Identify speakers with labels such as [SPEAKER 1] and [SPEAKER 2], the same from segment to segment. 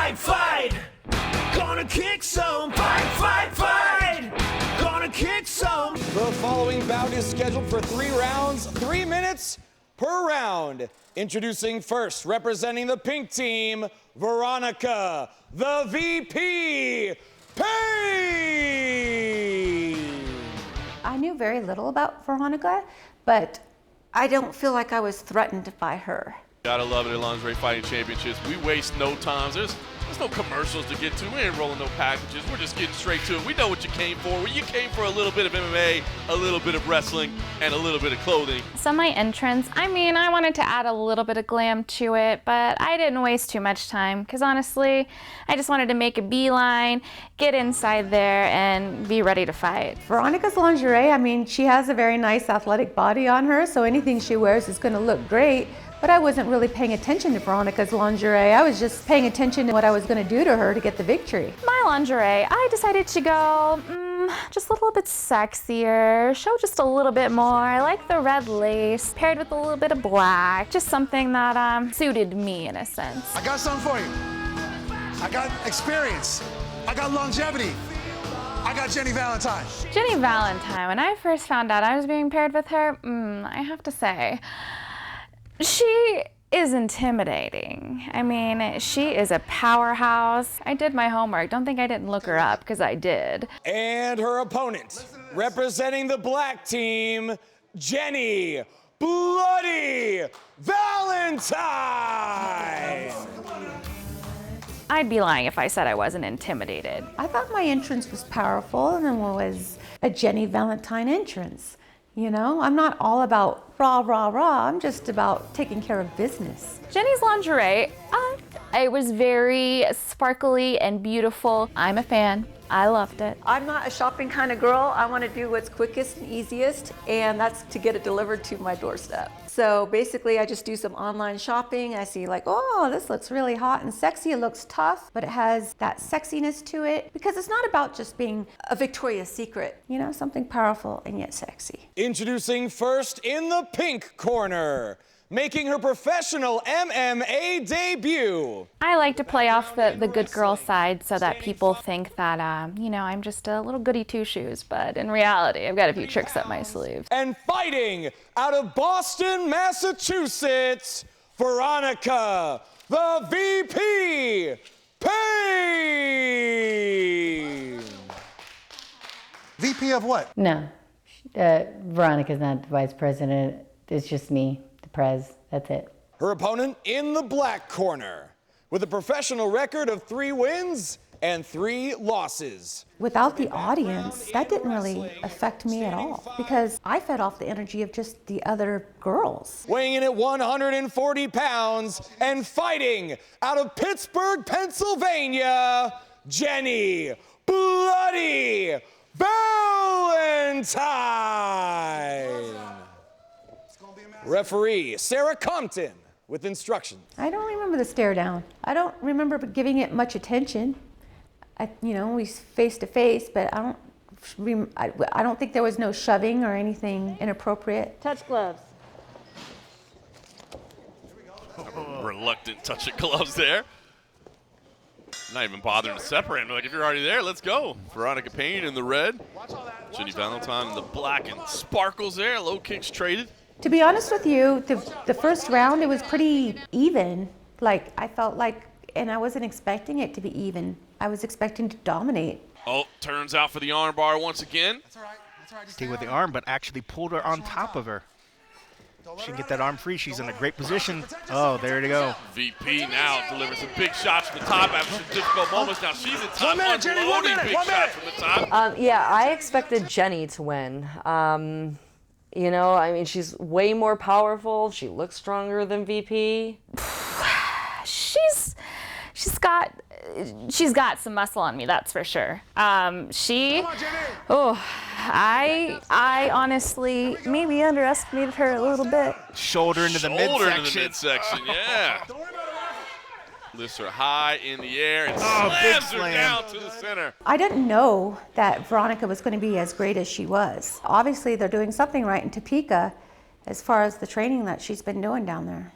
[SPEAKER 1] fight, fight. Gonna kick some, fight, fight, fight. Gonna kick some.
[SPEAKER 2] The following bout is scheduled for 3 rounds, 3 minutes per round. Introducing first, representing the pink team, Veronica, the VP, Payne.
[SPEAKER 3] I knew very little about Veronica, but I don't feel like I was threatened by her.
[SPEAKER 4] Gotta love it at Lingerie Fighting Championships. We waste no time. There's no commercials to get to. We ain't rolling no packages. We're just getting straight to it. We know what you came for. You came for a little bit of MMA, a little bit of wrestling, and a little bit of clothing.
[SPEAKER 5] So my entrance, I wanted to add a little bit of glam to it, but I didn't waste too much time because honestly, I just wanted to make a beeline, get inside there, and be ready to fight.
[SPEAKER 3] Veronica's lingerie, she has a very nice athletic body on her, so anything she wears is going to look great. But I wasn't really paying attention to Veronica's lingerie. I was just paying attention to what I was going to do to her to get the victory.
[SPEAKER 5] My lingerie, I decided to go just a little bit sexier, show just a little bit more. I like the red lace paired with a little bit of black, just something that suited me in a sense.
[SPEAKER 6] I got something for you. I got experience. I got longevity. I got Jenny Valentine.
[SPEAKER 5] Jenny Valentine, when I first found out I was being paired with her, I have to say, she is intimidating. She is a powerhouse. I did my homework. Don't think I didn't look her up, because I did.
[SPEAKER 2] And her opponent, representing the black team, Jenny Bloody Valentine.
[SPEAKER 5] I'd be lying if I said I wasn't intimidated.
[SPEAKER 3] I thought my entrance was powerful and it was a Jenny Valentine entrance. I'm not all about rah, rah, rah. I'm just about taking care of business.
[SPEAKER 5] Jenny's lingerie, it was very sparkly and beautiful. I'm a fan. I loved it.
[SPEAKER 3] I'm not a shopping kind of girl. I want to do what's quickest and easiest, and that's to get it delivered to my doorstep. So basically, I just do some online shopping. I see oh, this looks really hot and sexy. It looks tough, but it has that sexiness to it because it's not about just being a Victoria's Secret, something powerful and yet sexy.
[SPEAKER 2] Introducing first in the pink corner, making her professional MMA debut.
[SPEAKER 5] I like to play off the good girl side so that people think that, I'm just a little goody two-shoes, but in reality, I've got a few tricks up my sleeve.
[SPEAKER 2] And fighting out of Boston, Massachusetts, Veronica, the VP, Payne.
[SPEAKER 6] VP of what?
[SPEAKER 7] No, Veronica's not the vice president. It's just me, the prez. That's it.
[SPEAKER 2] Her opponent in the black corner, with a professional record of 3 wins and 3 losses.
[SPEAKER 3] Without the audience, that didn't really affect me at all because I fed off the energy of just the other girls.
[SPEAKER 2] Weighing in at 140 pounds and fighting out of Pittsburgh, Pennsylvania, Jenny Bloody Valentine. Referee Sarah Compton with instructions.
[SPEAKER 3] I don't remember the stare down. I don't remember giving it much attention. We face to face, but I don't think there was no shoving or anything inappropriate.
[SPEAKER 7] Touch gloves.
[SPEAKER 4] Reluctant touch of gloves there. Not even bothering to separate them. If you're already there, let's go. Veronica Payne in the red. Jenny Valentine in the black and sparkles there. Low kicks traded.
[SPEAKER 3] To be honest with you, the first round, it was pretty even. I felt and I wasn't expecting it to be even. I was expecting to dominate.
[SPEAKER 4] Oh, turns out for the armbar once again.
[SPEAKER 6] That's all right.
[SPEAKER 8] Stay with the arm, but actually pulled her on top of her. She can get that arm free. She's in a great position. Oh, there to go.
[SPEAKER 4] VP now delivers some big shots from the top after some difficult moments. Now she's in top.
[SPEAKER 6] 1 minute, Jenny, 1 minute,
[SPEAKER 4] big
[SPEAKER 6] 1 minute.
[SPEAKER 4] shots from the top.
[SPEAKER 9] Yeah, I expected Jenny to win. She's way more powerful. She looks stronger than VP.
[SPEAKER 5] She's got some muscle on me, that's for sure. I honestly maybe underestimated her a little bit.
[SPEAKER 8] Shoulder into the
[SPEAKER 4] midsection, yeah. Lifts her high in the air and slams her down to the center.
[SPEAKER 3] I didn't know that Veronica was going to be as great as she was. Obviously, they're doing something right in Topeka as far as the training that she's been doing down there.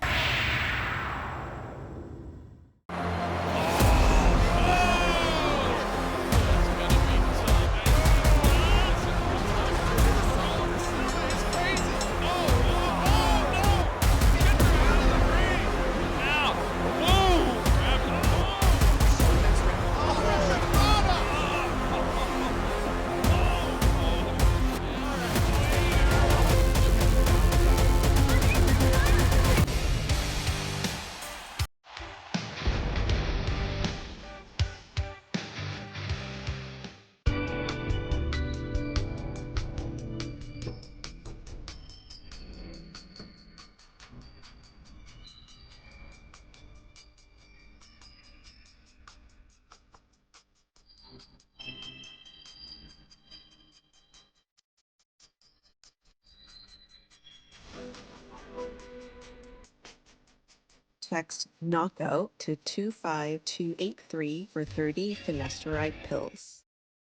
[SPEAKER 10] Text knockout to 25283 for 30 finasteride pills.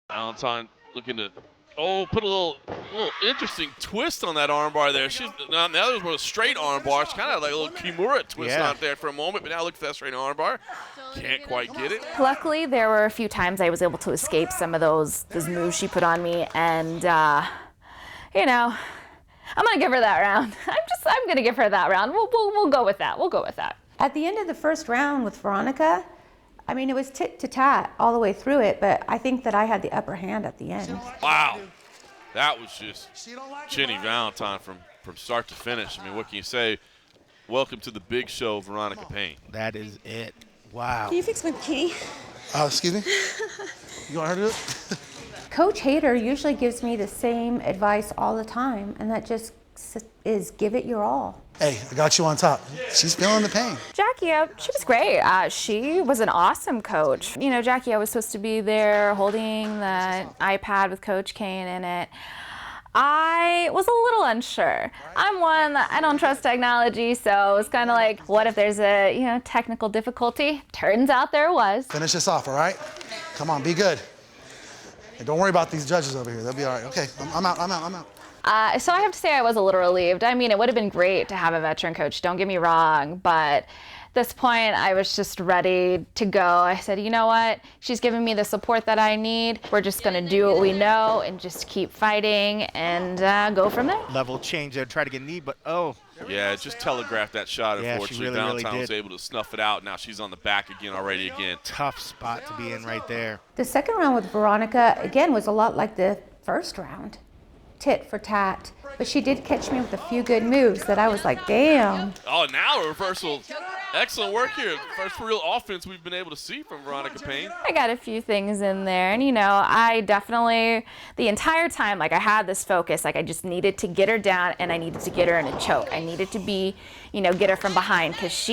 [SPEAKER 4] Valentine looking to put a little interesting twist on that armbar there. Now there's more a straight armbar. It's kind of like a little Kimura twist on there for a moment, but now look at that straight armbar. Can't quite get it.
[SPEAKER 5] Luckily, there were a few times I was able to escape some of those moves she put on me, and you know, I'm gonna give her that round. I'm gonna give her that round. We'll go with that. We'll go with that.
[SPEAKER 3] At the end of the first round with Veronica, I mean, it was tit to tat all the way through it, but I think that I had the upper hand at the end.
[SPEAKER 4] Wow. That was just Jenny Valentine from start to finish. I mean, what can you say? Welcome to the big show, Veronica Payne.
[SPEAKER 8] That is it. Wow.
[SPEAKER 11] Can you fix my bikini?
[SPEAKER 6] Excuse me? You want her to do it?
[SPEAKER 3] Coach Hader usually gives me the same advice all the time, and that just is give it your all.
[SPEAKER 6] Hey, I got you on top. She's feeling the pain.
[SPEAKER 5] Jackie, she was great. She was an awesome coach. You know, Jackie, I was supposed to be there holding the iPad with Coach Kane in it. I was a little unsure. I'm one that I don't trust technology, so it's kind of like, what if there's a technical difficulty? Turns out there was.
[SPEAKER 6] Finish this off, all right? Come on, be good. Hey, don't worry about these judges over here. They'll be all right. Okay, I'm out.
[SPEAKER 5] So I have to say I was a little relieved. I mean, it would have been great to have a veteran coach, don't get me wrong, but at this point I was just ready to go. I said, you know what? She's giving me the support that I need. We're just going to do what we know and just keep fighting and go from there.
[SPEAKER 8] Level change there, try to get a knee, but
[SPEAKER 4] Yeah, just telegraphed that shot. Unfortunately,
[SPEAKER 8] really
[SPEAKER 4] Valentine was
[SPEAKER 8] did.
[SPEAKER 4] able to snuff it out. Now she's on the back again.
[SPEAKER 8] Tough spot to be in right there.
[SPEAKER 3] The second round with Veronica, again, was a lot like the first round. Tit for tat. But she did catch me with a few good moves that I was like, damn.
[SPEAKER 4] Oh, now a reversal. Excellent work here. First real offense we've been able to see from Veronica Payne.
[SPEAKER 5] I got a few things in there, and I definitely, the entire time, I had this focus, I just needed to get her down, and I needed to get her in a choke. I needed to be, get her from behind, because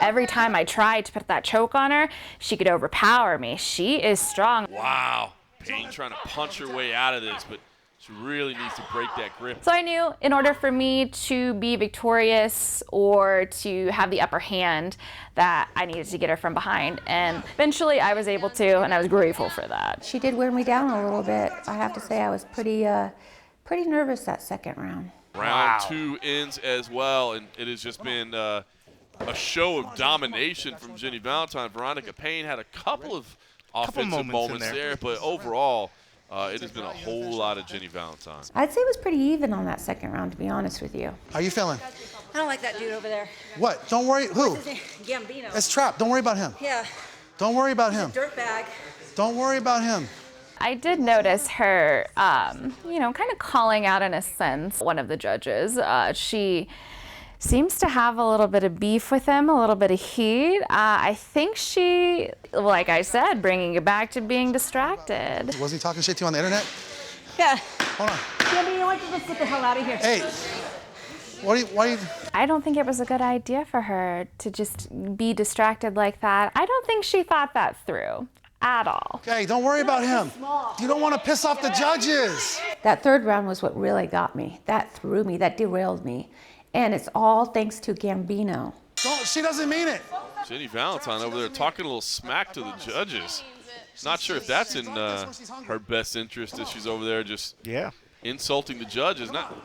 [SPEAKER 5] every time I tried to put that choke on her, she could overpower me. She is strong.
[SPEAKER 4] Wow, Payne trying to punch her way out of this, but she really needs to break that grip.
[SPEAKER 5] So I knew in order for me to be victorious or to have the upper hand that I needed to get her from behind. And eventually I was able to, and I was grateful for that.
[SPEAKER 3] She did wear me down a little bit. I have to say I was pretty nervous that second round.
[SPEAKER 4] Round two ends as well, and it has just been a show of domination from Jenny Valentine. Veronica Payne had a couple of offensive moments there, but overall, it has been a whole lot of Jenny Valentine.
[SPEAKER 3] I'd say it was pretty even on that second round, to be honest with you.
[SPEAKER 6] How you feeling?
[SPEAKER 11] I don't like that dude over there.
[SPEAKER 6] What? Don't worry. Who?
[SPEAKER 11] What's his name? Gambino.
[SPEAKER 6] It's Trap. Don't worry about him.
[SPEAKER 11] Yeah.
[SPEAKER 6] Don't worry about him.
[SPEAKER 11] He's a dirtbag.
[SPEAKER 6] Don't worry about him.
[SPEAKER 5] I did notice her, kind of calling out in a sense one of the judges. She seems to have a little bit of beef with him, a little bit of heat. I think she, like I said, bringing it back to being distracted.
[SPEAKER 6] Was he talking shit to you on the internet?
[SPEAKER 11] Yeah.
[SPEAKER 6] Hold on.
[SPEAKER 11] Gambino, why don't you just get the hell out of here?
[SPEAKER 6] Hey. Why?
[SPEAKER 5] I don't think it was a good idea for her to just be distracted like that. I don't think she thought that through at all.
[SPEAKER 6] Okay, don't worry about him. You don't want to piss off the judges.
[SPEAKER 3] That third round was what really got me. That threw me, that derailed me. And it's all thanks to Gambino.
[SPEAKER 6] She doesn't mean it.
[SPEAKER 4] Jenny Valentine over there talking a little smack to the judges. Not sure if that's in her best interest as she's over there just insulting the judges. Not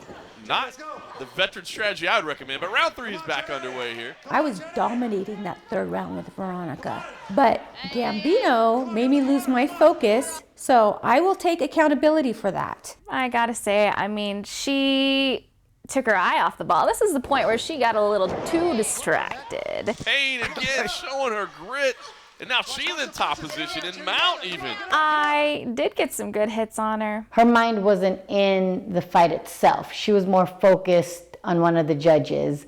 [SPEAKER 4] the veteran strategy I would recommend, but round three is back underway here.
[SPEAKER 3] I was dominating that third round with Veronica. But Gambino made me lose my focus, so I will take accountability for that.
[SPEAKER 5] I gotta say, she took her eye off the ball. This is the point where she got a little too distracted.
[SPEAKER 4] Payne again showing her grit, and now she's in top position in mount even.
[SPEAKER 5] I did get some good hits on her.
[SPEAKER 7] Her mind wasn't in the fight itself. She was more focused on one of the judges,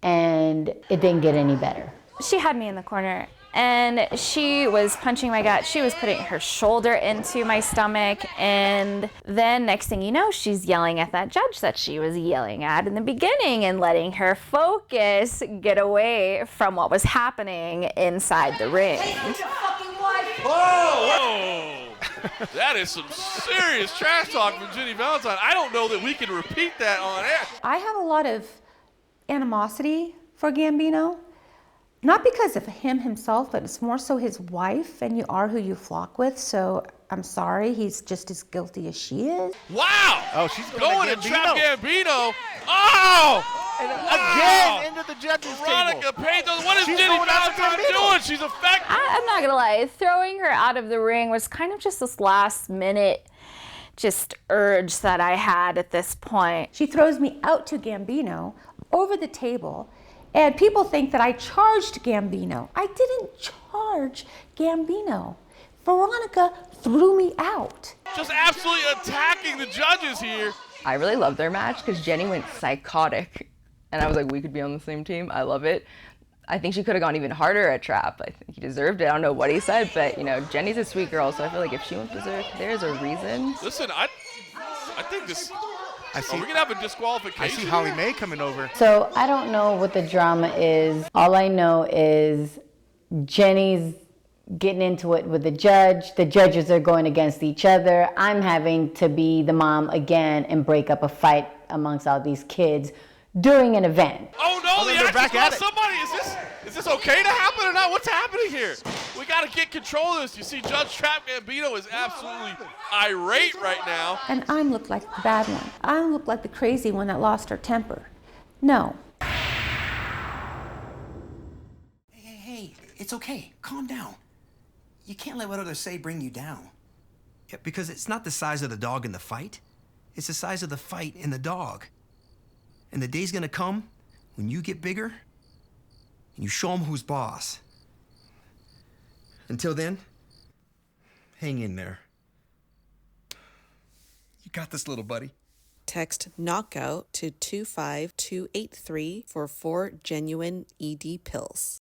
[SPEAKER 7] and it didn't get any better.
[SPEAKER 5] She had me in the corner, and she was punching my gut. She was putting her shoulder into my stomach, and then next thing you know, she's yelling at that judge that she was yelling at in the beginning and letting her focus get away from what was happening inside the ring.
[SPEAKER 4] Whoa! That is some serious trash talk from Jenny Valentine. I don't know that we can repeat that on air.
[SPEAKER 3] I have a lot of animosity for Gambino. Not because of him himself, but it's more so his wife, and you are who you flock with, so I'm sorry, he's just as guilty as she is.
[SPEAKER 4] Wow!
[SPEAKER 8] Oh, she's
[SPEAKER 4] going to trap Gambino. Oh!
[SPEAKER 8] Again into the judges
[SPEAKER 4] Veronica
[SPEAKER 8] table.
[SPEAKER 4] Payne, what is
[SPEAKER 8] She's
[SPEAKER 4] Jenny
[SPEAKER 8] going after
[SPEAKER 4] Valentine
[SPEAKER 8] Gambino.
[SPEAKER 4] doing? She's effective.
[SPEAKER 5] I'm not gonna lie, throwing her out of the ring was kind of just this last minute just urge that I had at this point.
[SPEAKER 3] She throws me out to Gambino over the table, and people think that I charged Gambino. I didn't charge Gambino. Veronica threw me out.
[SPEAKER 4] Just absolutely attacking the judges here.
[SPEAKER 9] I really love their match because Jenny went psychotic. And I was like, we could be on the same team. I love it. I think she could have gone even harder at Trap. I think he deserved it. I don't know what he said, but you know, Jenny's a sweet girl, so I feel like if she went berserk, there's a reason.
[SPEAKER 4] Listen, I think this. Are we gonna have a disqualification?
[SPEAKER 8] I see Holly May coming over.
[SPEAKER 7] So I don't know what the drama is. All I know is Jenny's getting into it with the judge. The judges are going against each other. I'm having to be the mom again and break up a fight amongst all these kids during an event.
[SPEAKER 4] Oh no, the action's lost somebody. Is this okay to happen or not? What's happening here? We got to get control of this. You see Judge Trap Gambino is absolutely irate right now.
[SPEAKER 3] And I look like the bad one. I look like the crazy one that lost her temper. No.
[SPEAKER 1] Hey, it's okay. Calm down. You can't let what others say bring you down. Yeah, because it's not the size of the dog in the fight. It's the size of the fight in the dog. And the day's gonna come when you get bigger and you show them who's boss. Until then, hang in there. You got this, little buddy.
[SPEAKER 10] Text knockout to 25283 for 4 genuine ED pills.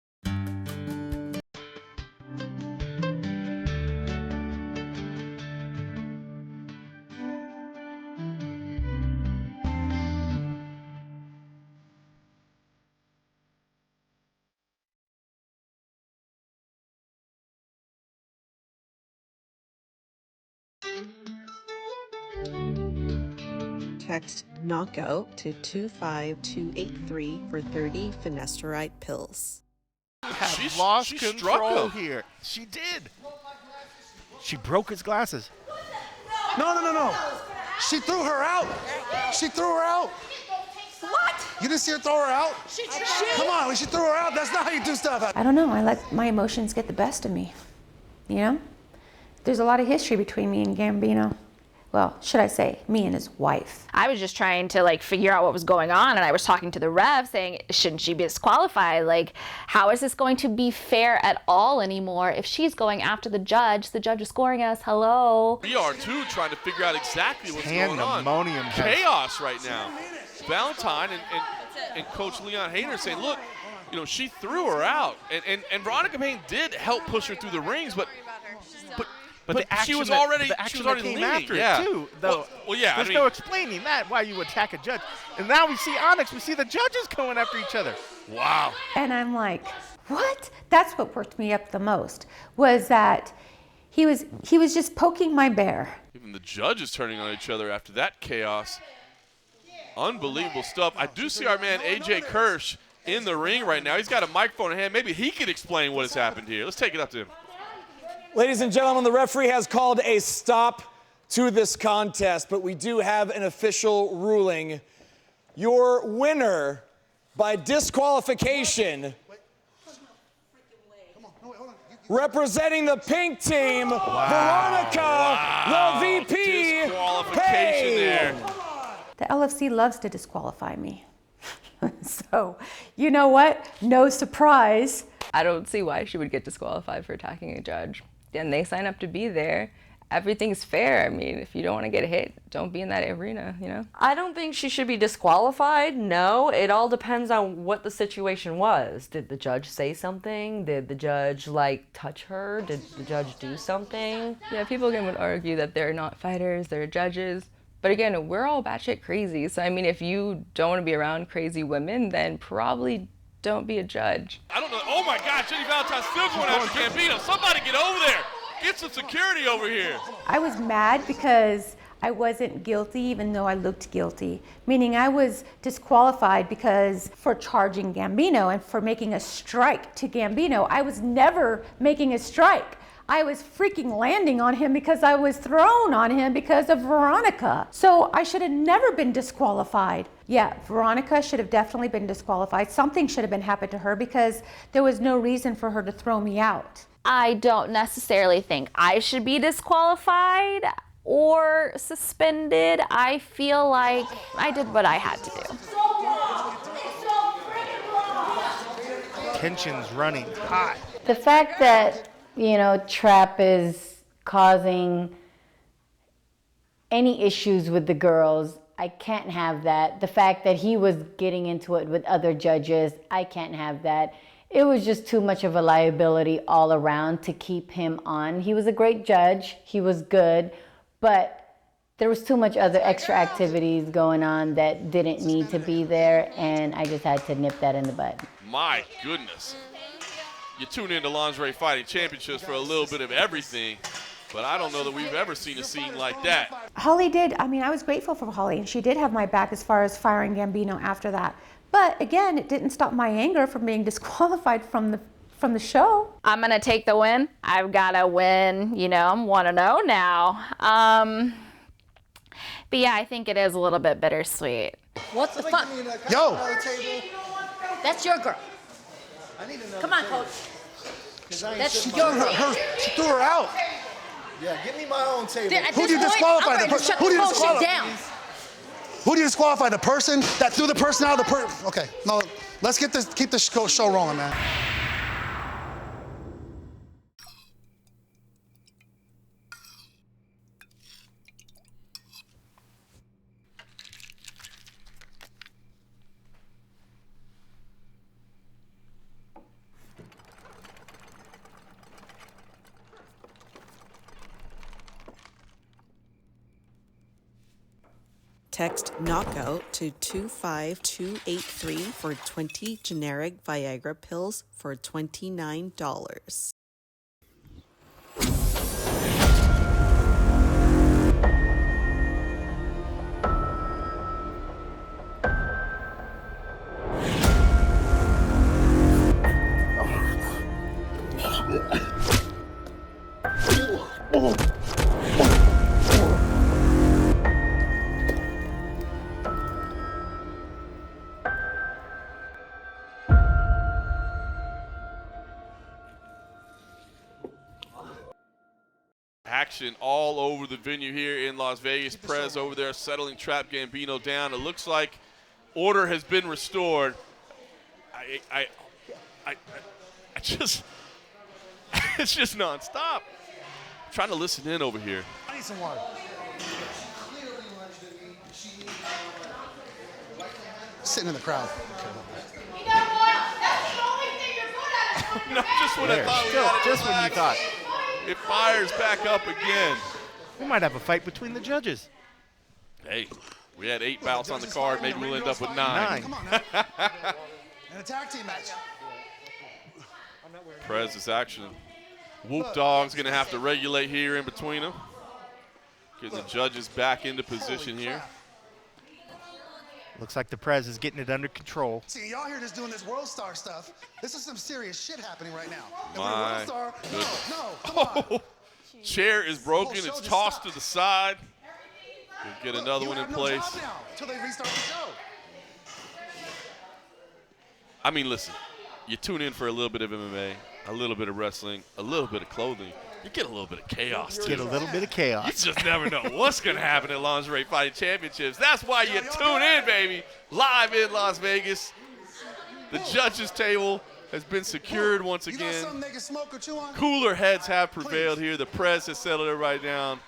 [SPEAKER 10] Text knockout to 25283 for 30 finasteride pills.
[SPEAKER 8] Have lost
[SPEAKER 4] she
[SPEAKER 8] control
[SPEAKER 4] struck him.
[SPEAKER 8] here. She did. She broke his glasses.
[SPEAKER 6] No. She threw her out. She threw her out.
[SPEAKER 11] What?
[SPEAKER 6] You didn't see her throw her out? Come on, when she threw her out, that's not how you do stuff.
[SPEAKER 3] I don't know, I let my emotions get the best of me, you know? There's a lot of history between me and Gambino. Well, should I say, me and his wife.
[SPEAKER 5] I was just trying to like figure out what was going on, and I was talking to the ref saying, shouldn't she be disqualified? Like, how is this going to be fair at all anymore if she's going after the judge is scoring us, hello?
[SPEAKER 4] We are too trying to figure out exactly what's going on.
[SPEAKER 8] Pandemonium.
[SPEAKER 4] Chaos right now. Valentine and Coach Leon Hayner saying, look, you know, she threw her out. And Veronica Payne did help push her through the rings, but
[SPEAKER 8] the action
[SPEAKER 4] she was
[SPEAKER 8] that-
[SPEAKER 4] already
[SPEAKER 8] the action
[SPEAKER 4] she was
[SPEAKER 8] that
[SPEAKER 4] already
[SPEAKER 8] came
[SPEAKER 4] leading.
[SPEAKER 8] after
[SPEAKER 4] Yeah.
[SPEAKER 8] it too, though.
[SPEAKER 4] Well, yeah.
[SPEAKER 8] There's no explaining that why you attack a judge. And now we see Onyx. We see the judges going after each other.
[SPEAKER 4] Wow.
[SPEAKER 3] And I'm like, what? That's what worked me up the most, was that he was just poking my bear.
[SPEAKER 4] Even the judges turning on each other after that chaos. Unbelievable stuff. I do see our man AJ Kirsch in the ring right now. He's got a microphone in hand. Maybe he could explain what has happened here. Let's take it up to him.
[SPEAKER 2] Ladies and gentlemen, the referee has called a stop to this contest, but we do have an official ruling. Your winner by disqualification, representing the pink team, Veronica, the VP,
[SPEAKER 4] Disqualification
[SPEAKER 2] Payne.
[SPEAKER 4] there.
[SPEAKER 3] The LFC loves to disqualify me. So, you know what? No surprise.
[SPEAKER 9] I don't see why she would get disqualified for attacking a judge. And they sign up to be there. Everything's fair. I mean, if you don't want to get hit, don't be in that arena, you know?
[SPEAKER 11] I don't think she should be disqualified. No, it all depends on what the situation was. Did the judge say something? Did the judge, like, touch her? Did the judge do something?
[SPEAKER 9] Yeah, people again would argue that they're not fighters, they're judges. But again, we're all batshit crazy. So, I mean, if you don't want to be around crazy women, then probably don't be a judge.
[SPEAKER 4] I don't know. Oh, my God. Jenny Valentine's still going after Gambino. Somebody get over there. Get some security over here.
[SPEAKER 3] I was mad because I wasn't guilty even though I looked guilty, meaning I was disqualified because for charging Gambino and for making a strike to Gambino. I was never making a strike. I was freaking landing on him because I was thrown on him because of Veronica. So I should have never been disqualified. Yeah, Veronica should have definitely been disqualified. Something should have been happened to her because there was no reason for her to throw me out.
[SPEAKER 5] I don't necessarily think I should be disqualified or suspended. I feel like I did what I had to do.
[SPEAKER 8] Tension's running hot.
[SPEAKER 7] The fact that, you know, Trap is causing any issues with the girls, I can't have that. The fact that he was getting into it with other judges, I can't have that. It was just too much of a liability all around to keep him on. He was a great judge, he was good, but there was too much other extra activities going on that didn't need to be there, and I just had to nip that in the bud.
[SPEAKER 4] My goodness. You tune into Lingerie Fighting Championships for a little bit of everything, but I don't know that we've ever seen a scene like that.
[SPEAKER 3] Holly did, I mean, I was grateful for Holly, and she did have my back as far as firing Gambino after that. But again, it didn't stop my anger from being disqualified from the show.
[SPEAKER 5] I'm gonna take the win. I've gotta win, you know, I'm 1-0 now. But yeah, I think it is a little bit bittersweet.
[SPEAKER 12] What the fuck?
[SPEAKER 6] Yo!
[SPEAKER 12] That's your girl. Come on, coach. That's your girl.
[SPEAKER 6] She threw her out.
[SPEAKER 13] Yeah, give me my own table.
[SPEAKER 6] Who do you disqualify?
[SPEAKER 12] Who do you disqualify?
[SPEAKER 6] Who do you disqualify? The person that threw the person out of the person? Okay, no, let's keep this show rolling, man.
[SPEAKER 10] Text knockout to 25283 for 20 generic Viagra pills for $29.
[SPEAKER 4] Action all over the venue here in Las Vegas. Prez over there settling Trap Gambino down. It looks like order has been restored. I just, it's just nonstop. I'm trying to listen in over here.
[SPEAKER 6] I need some water. Sitting in the crowd.
[SPEAKER 12] You know what? That's the only thing you're good at.
[SPEAKER 4] Not just when I thought we had it
[SPEAKER 8] just when you
[SPEAKER 4] relaxed.
[SPEAKER 8] thought.
[SPEAKER 4] It fires back up again.
[SPEAKER 8] We might have a fight between the judges.
[SPEAKER 4] Hey, we had 8 bouts on the card. Maybe we'll end up with 9.
[SPEAKER 6] Come on, man. And a tag team match.
[SPEAKER 4] Prez's action. Whoop Dog's going to have to regulate here in between them. Get the judges back into position here.
[SPEAKER 8] Looks like the Prez is getting it under control.
[SPEAKER 6] See, y'all here just doing this World Star stuff. This is some serious shit happening right now. If we're
[SPEAKER 4] My
[SPEAKER 6] World Star,
[SPEAKER 4] goodness.
[SPEAKER 6] no, come on.
[SPEAKER 4] Chair is broken.
[SPEAKER 6] The whole show
[SPEAKER 4] It's
[SPEAKER 6] just
[SPEAKER 4] tossed
[SPEAKER 6] stopped.
[SPEAKER 4] to the side. We'll get another
[SPEAKER 6] You
[SPEAKER 4] one in
[SPEAKER 6] have no
[SPEAKER 4] place.
[SPEAKER 6] job now until they restart the show.
[SPEAKER 4] I mean, listen, you tune in for a little bit of MMA, a little bit of wrestling, a little bit of clothing. You get a little bit of chaos, too.
[SPEAKER 8] Get a little bit of chaos.
[SPEAKER 4] You just never know what's going to happen at Lingerie Fighting Championships. That's why you tune in, baby. Live in Las Vegas. The judges' table has been secured once
[SPEAKER 6] You got
[SPEAKER 4] again.
[SPEAKER 6] something they can smoke or chew on?
[SPEAKER 4] Cooler heads have prevailed here. The Prez has settled it right down.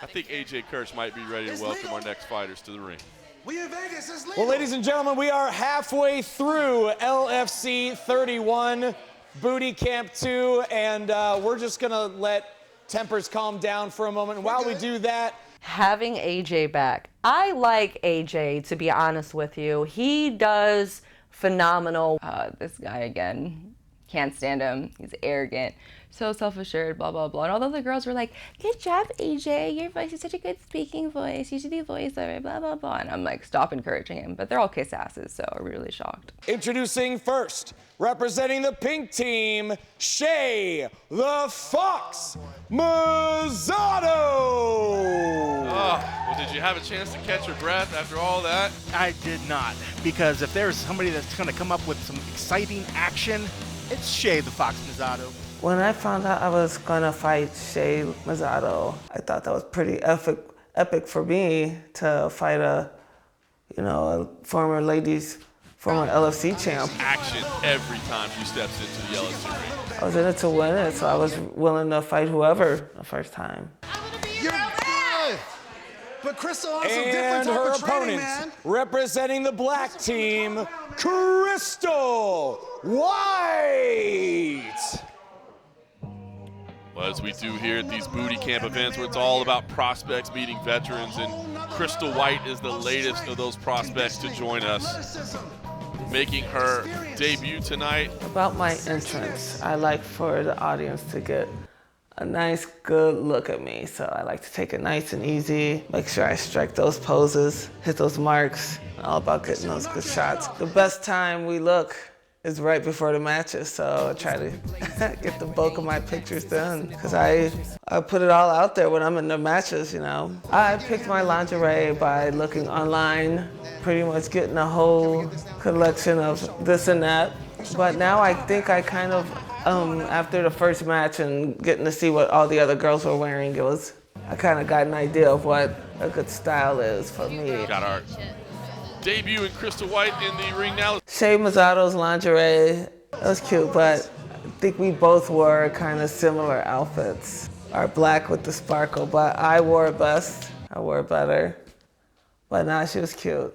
[SPEAKER 4] I think AJ Kirsch might be ready to welcome our next fighters to the ring.
[SPEAKER 6] We in Vegas, it's legal.
[SPEAKER 2] Well, ladies and gentlemen, we are halfway through LFC 31, Booty Camp 2, and we're just going to let tempers calm down for a moment. And while we do that,
[SPEAKER 11] Having AJ back. I like AJ, to be honest with you. He does phenomenal.
[SPEAKER 9] This guy again. Can't stand him. He's arrogant, so self-assured, blah, blah, blah. And all the other girls were like, good job, AJ. Your voice is such a good speaking voice. You should do voiceover, blah, blah, blah. And I'm like, stop encouraging him. But they're all kiss asses, so I'm really shocked.
[SPEAKER 2] Introducing first, representing the pink team, Shay the Fox Mazzato.
[SPEAKER 4] Oh, well, did you have a chance to catch your breath after all that?
[SPEAKER 8] I did not, because if there's somebody that's going to come up with some exciting action, it's Shay the Fox Mazzato.
[SPEAKER 14] When I found out I was gonna fight Shay Mazzato, I thought that was pretty epic for me to fight a former LFC champ.
[SPEAKER 4] Action every time she steps into the LFC ring.
[SPEAKER 14] I was in it to win it, so I was willing to fight whoever the first time.
[SPEAKER 6] You're good. But Crystal on some different
[SPEAKER 2] And
[SPEAKER 6] type
[SPEAKER 2] her
[SPEAKER 6] of training,
[SPEAKER 2] opponent,
[SPEAKER 6] man.
[SPEAKER 2] representing the black team, Crystal White.
[SPEAKER 4] Well, as we do here at these booty camp events where it's all about prospects meeting veterans, and Crystal White is the latest of those prospects to join us, making her debut tonight.
[SPEAKER 14] About my entrance, I like for the audience to get a nice, good look at me. So I like to take it nice and easy, make sure I strike those poses, hit those marks, all about getting those good shots. The best time we look is right before the matches, so I try to get the bulk of my pictures done, because I put it all out there when I'm in the matches, I picked my lingerie by looking online, pretty much getting a whole collection of this and that. But now I think I kind of, after the first match and getting to see what all the other girls were wearing, I kind of got an idea of what a good style is for me.
[SPEAKER 4] Got our debut in Crystal White in the ring now.
[SPEAKER 14] Shay Mazzato's lingerie, that was cute, but I think we both wore kind of similar outfits. Our black with the sparkle, but I wore it best. I wore it better. But nah, she was cute.